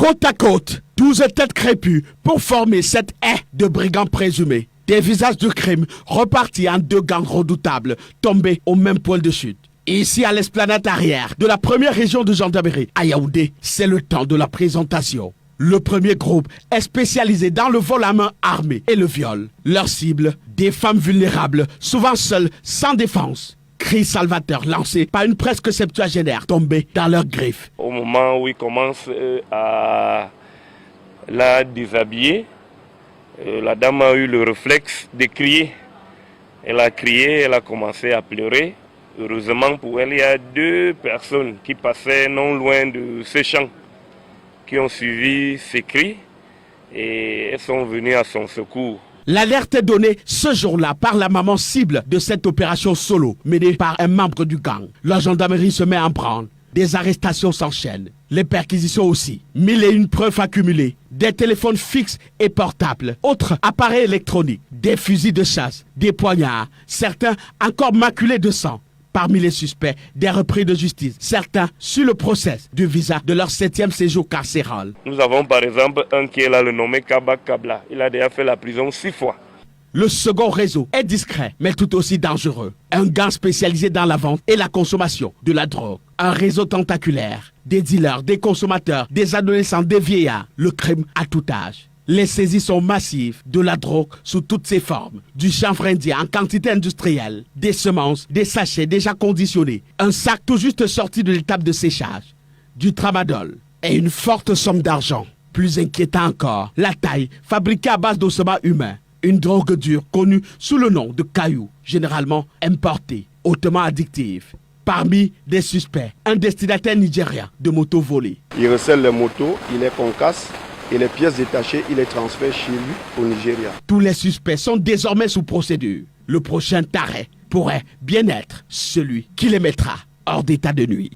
Côte à côte, 12 têtes crépues pour former cette haie de brigands présumés. Des visages de crime repartis en 2 gangs redoutables, tombés au même point de chute. Ici, à l'esplanade arrière de la première région de gendarmerie, à Yaoundé, c'est le temps de la présentation. Le premier groupe est spécialisé dans le vol à main armée et le viol. Leur cible, des femmes vulnérables, souvent seules, sans défense. Cri salvateur lancé par une presque septuagénaire tombée dans leurs griffes. Au moment où ils commencent à la déshabiller, la dame a eu le réflexe de crier. Elle a crié, elle a commencé à pleurer. Heureusement pour elle, il y a 2 personnes qui passaient non loin de ce champ, qui ont suivi ses cris et elles sont venues à son secours. L'alerte est donnée ce jour-là par la maman cible de cette opération solo, menée par un membre du gang. La gendarmerie se met en branle. Des arrestations s'enchaînent. Les perquisitions aussi. 1001 preuves accumulées. Des téléphones fixes et portables. Autres appareils électroniques. Des fusils de chasse. Des poignards. Certains encore maculés de sang. Parmi les suspects, des repris de justice. Certains sur le procès du visa de leur 7e séjour carcéral. Nous avons par exemple un qui est là, le nommé Kaba Kabla. Il a déjà fait la prison 6 fois. Le second réseau est discret, mais tout aussi dangereux. Un gang spécialisé dans la vente et la consommation de la drogue. Un réseau tentaculaire. Des dealers, des consommateurs, des adolescents, des vieillards. Le crime à tout âge. Les saisies sont massives de la drogue sous toutes ses formes. Du chanvre indien en quantité industrielle. Des semences, des sachets déjà conditionnés. Un sac tout juste sorti de l'étape de séchage. Du tramadol. Et une forte somme d'argent. Plus inquiétant encore, la taille fabriquée à base d'ossements humains. Une drogue dure connue sous le nom de caillou, généralement importée, hautement addictive. Parmi des suspects, un destinataire nigérien de motos volées. Il recèle les motos, il les concasse et les pièces détachées, il les transfère chez lui au Nigeria. Tous les suspects sont désormais sous procédure. Le prochain taré pourrait bien être celui qui les mettra hors d'état de nuit.